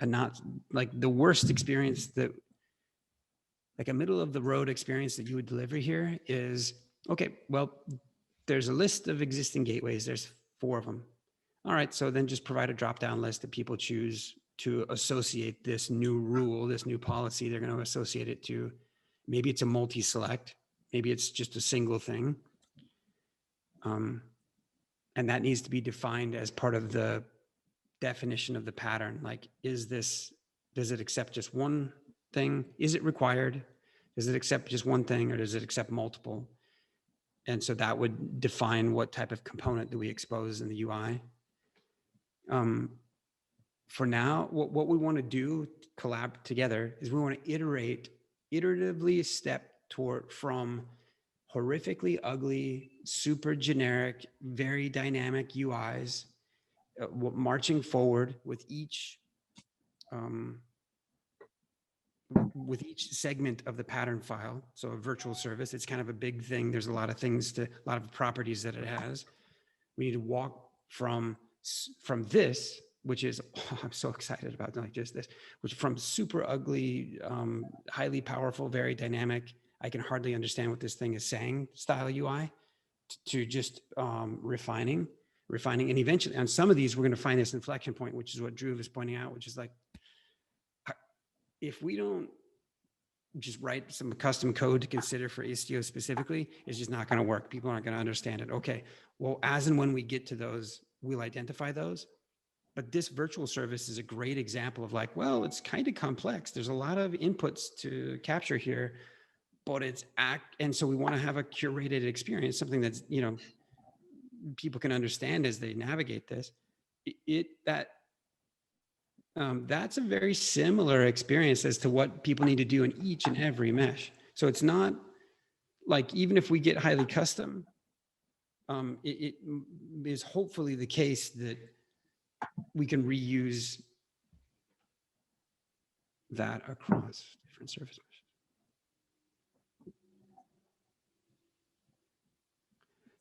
not like the worst experience that, like a middle of the road experience that you would deliver here is, okay, well, there's a list of existing gateways. There's 4 of them. All right, so then just provide a drop-down list that people choose to associate this new rule, this new policy. They're going to associate it to, maybe it's a multi-select, maybe it's just a single thing. And that needs to be defined as part of the definition of the pattern. Like, does it accept just one thing? Is it required? Does it accept just one thing, or does it accept multiple? And so that would define what type of component do we expose in the UI. For now, what we want to do, collab together, is we want to iteratively step from horrifically ugly, super generic, very dynamic UIs, marching forward with each segment of the pattern file. So a virtual service, it's kind of a big thing. There's a lot of a lot of properties that it has. We need to walk from this, which is, I'm so excited about like just this, which from super ugly, highly powerful, very dynamic, I can hardly understand what this thing is saying, style UI, to just refining. And eventually on some of these, we're going to find this inflection point, which is what Drew was pointing out, which is like, if we don't just write some custom code to consider for Istio specifically, it's just not going to work. People aren't going to understand it. Okay, well, as and when we get to those, we'll identify those. But this virtual service is a great example of like, well, it's kind of complex. There's a lot of inputs to capture here, but and so we want to have a curated experience, something that's, you know, people can understand as they navigate this. That's a very similar experience as to what people need to do in each and every mesh. So it's not like, even if we get highly custom, it is hopefully the case that we can reuse that across different service meshes.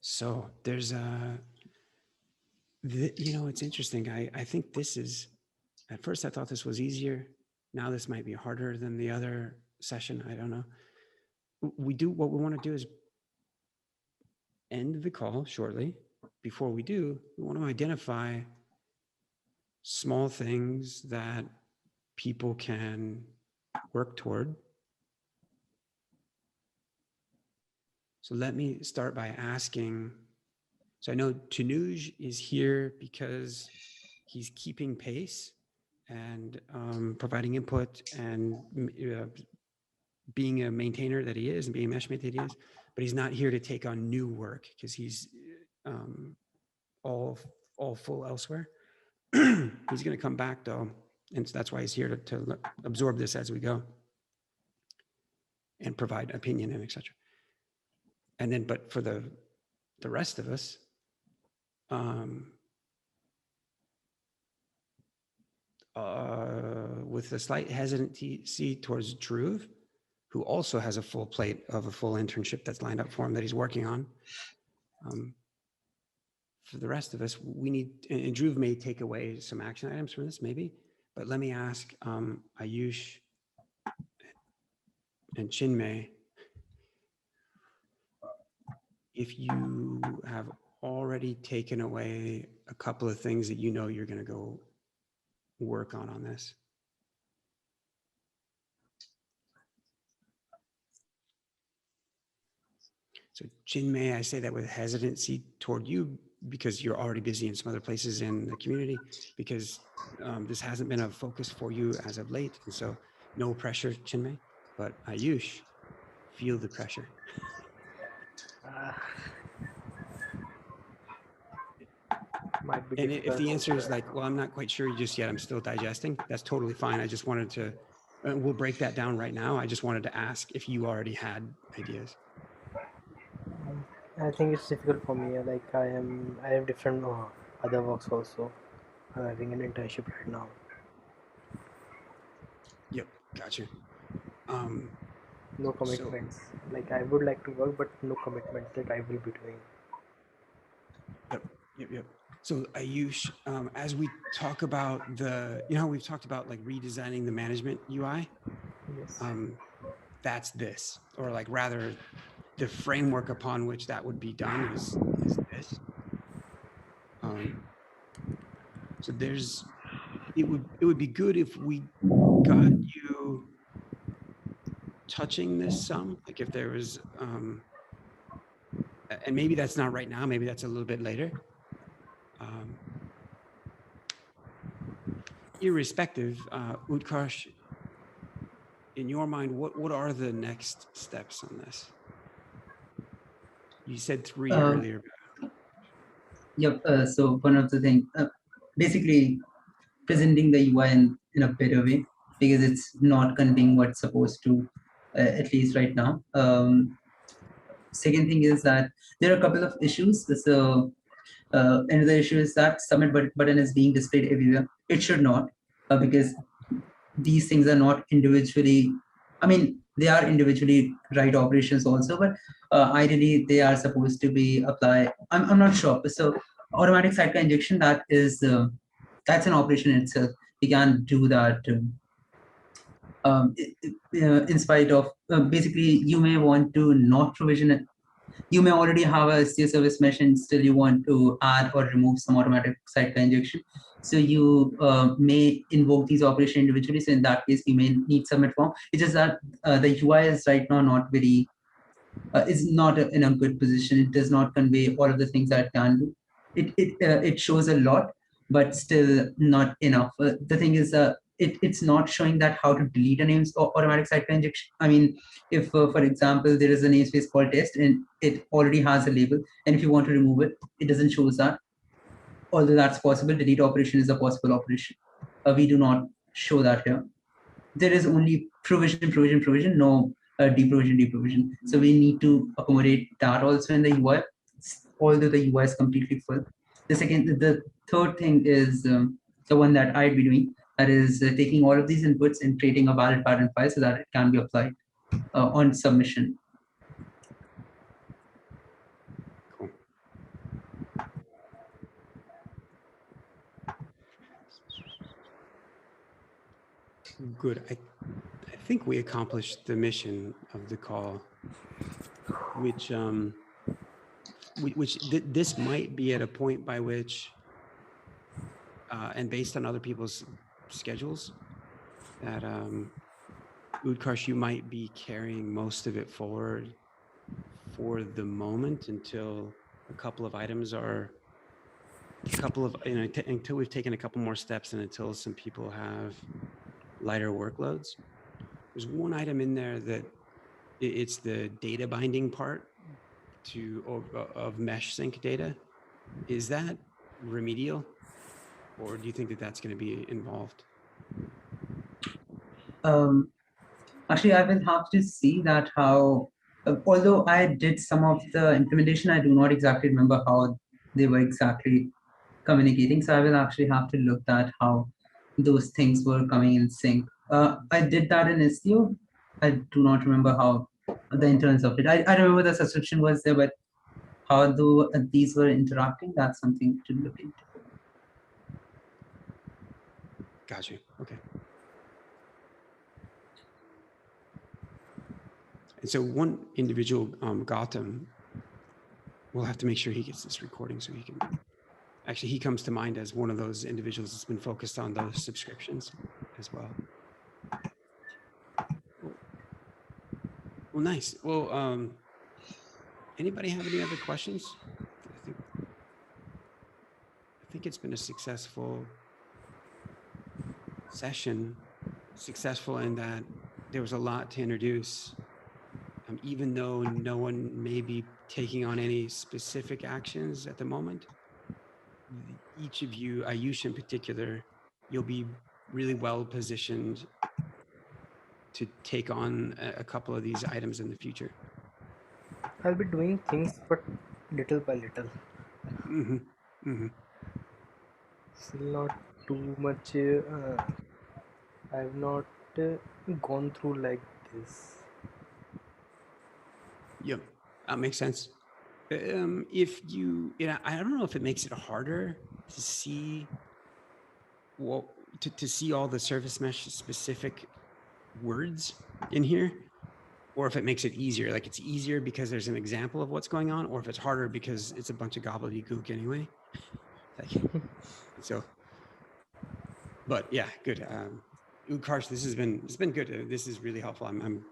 So there's you know, it's interesting. I think this is, at first I thought this was easier. Now this might be harder than the other session. I don't know. What we want to do is end the call shortly. Before we do, we want to identify small things that people can work toward. So let me start by asking, so I know Tanuj is here because he's keeping pace and providing input and being a maintainer that he is and being a meshmate that he is, but he's not here to take on new work because he's all full elsewhere. He's going to come back though, and so that's why he's here to absorb this as we go and provide opinion and etc. And then, but for the rest of us, with a slight hesitancy towards Drew, who also has a full plate of a full internship that's lined up for him that he's working on. For the rest of us, we need, and Drew may take away some action items from this, maybe, but let me ask Ayush and Chinmay if you have already taken away a couple of things that you know you're going to go work on this. So Chinmay, I say that with hesitancy toward you because you're already busy in some other places in the community, because this hasn't been a focus for you as of late. And so no pressure, Chinmay, but Ayush, feel the pressure. Might be And difficult. if the answer is like, well, I'm not quite sure just yet, I'm still digesting, that's totally fine. I just wanted to, we'll break that down right now. I just wanted to ask if you already had ideas. I think it's difficult for me. Like I have different other works also. I'm having an internship right now. Yep, gotcha. No commitments. Like I would like to work, but no commitments that I will be doing. Yep. So Ayush, as we talk about we've talked about like redesigning the management UI. Yes. That's this, or like rather the framework upon which that would be done is this. So it would be good if we got you touching this some, like if there was, and maybe that's not right now, maybe that's a little bit later. Irrespective, Utkarsh, in your mind, what are the next steps on this? You said 3 earlier. Yep. So one of the things, basically presenting the UI in a better way, because it's not conveying what's supposed to, at least right now. Second thing is that there are a couple of issues. So another issue is that submit button is being displayed everywhere. It should not, because these things are not individually, I mean, they are individually write operations also, but ideally they are supposed to be applied. I'm not sure. So automatic sidecar injection, that is, that's an operation in itself. We can do that in spite of, basically you may want to not provision it. You may already have a SEO service mesh and still you want to add or remove some automatic sidecar injection. So you may invoke these operations individually. So in that case, you may need submit form. It's just that the UI is right now not very, is not in a good position. It does not convey all of the things that it can do. It shows a lot, but still not enough. The thing is, it's not showing that how to delete a name's automatic sidecar injection. I mean, if for example there is a namespace called test and it already has a label, and if you want to remove it, it doesn't show that. Although that's possible, delete operation is a possible operation. We do not show that here. There is only provision, no deprovision. So we need to accommodate that also in the UI, although the UI is completely full. The third thing is the one that I'd be doing, that is taking all of these inputs and creating a valid pattern file so that it can be applied on submission. Cool. Good. I think we accomplished the mission of the call, which this might be at a point by which, and based on other people's schedules, that Utkarsh, you might be carrying most of it forward for the moment until a couple of items are a couple of, until we've taken a couple more steps and until some people have lighter workloads, there's one item in there that it's the data binding part of mesh sync data. Is that remedial, or do you think that that's going to be involved? Actually, I will have to see that how, although I did some of the implementation, I do not exactly remember how they were exactly communicating. So I will actually have to look at how those things were coming in sync. I did that in Istio. I do not remember how the internals of it. I remember the subscription was there, but how these were interacting, that's something to look into. Got you. Okay. And so one individual, Gautam, we'll have to make sure he gets this recording so he can. Actually, he comes to mind as one of those individuals that's been focused on those subscriptions as well. Well, nice. Well, anybody have any other questions? I think it's been a successful session, successful in that there was a lot to introduce, even though no one may be taking on any specific actions at the moment. Each of you, Ayush in particular, you'll be really well positioned to take on a couple of these items in the future. I'll be doing things, but little by little. Mm-hmm. Mm-hmm. Still not too much. I've not gone through like this. Yep, that makes sense. If you, I don't know if it makes it harder to see to see all the service mesh specific words in here, or if it makes it easier. Like it's easier because there's an example of what's going on, or if it's harder because it's a bunch of gobbledygook anyway. Like, so, but yeah, good. Utkarsh, it's been good. This is really helpful. I mean,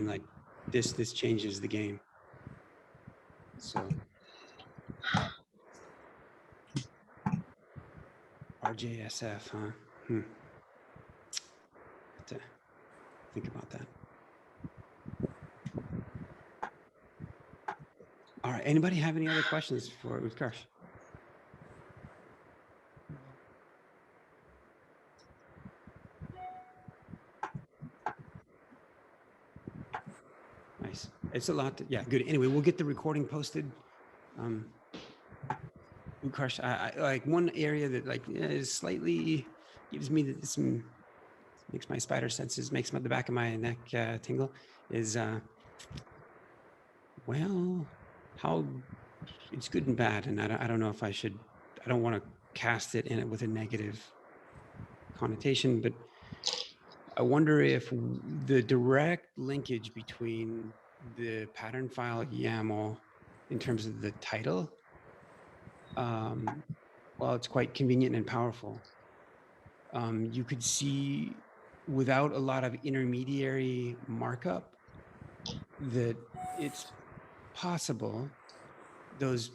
like this changes the game. So RJSF, huh? Have to think about that. All right. Anybody have any other questions for Utkarsh? Nice. It's a lot. Yeah, good. Anyway, we'll get the recording posted. Utkarsh, I like one area that like is slightly gives me some makes my spider senses, makes the back of my neck tingle. Is well, how it's good and bad, and I don't know if I should. I don't want to cast it in it with a negative connotation, but I wonder if the direct linkage between the pattern file YAML in terms of the title, while it's quite convenient and powerful, you could see without a lot of intermediary markup that it's possible those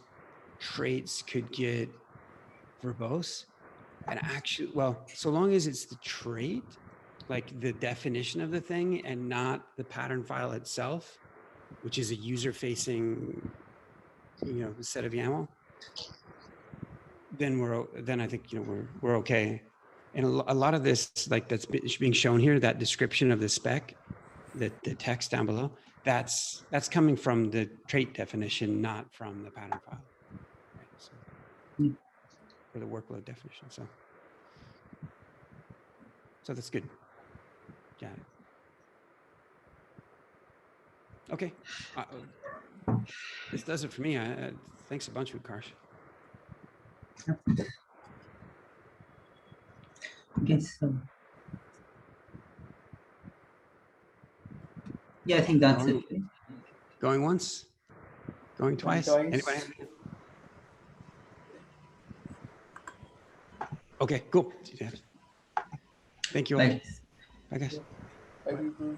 traits could get verbose. And actually, well, so long as it's the trait, like the definition of the thing and not the pattern file itself, which is a user-facing, set of YAML, then I think we're okay. And a lot of this, like that's being shown here, that description of the spec, the text down below, that's coming from the trait definition, not from the pattern file, right? So, or the workload definition. So that's good. Got it. Okay. This does it for me. Thanks a bunch, Utkarsh. Okay, so yeah, I think that's it. Going once, going twice. Anybody? Okay, cool. Thank you all. Thanks. Bye, guys. Bye, people.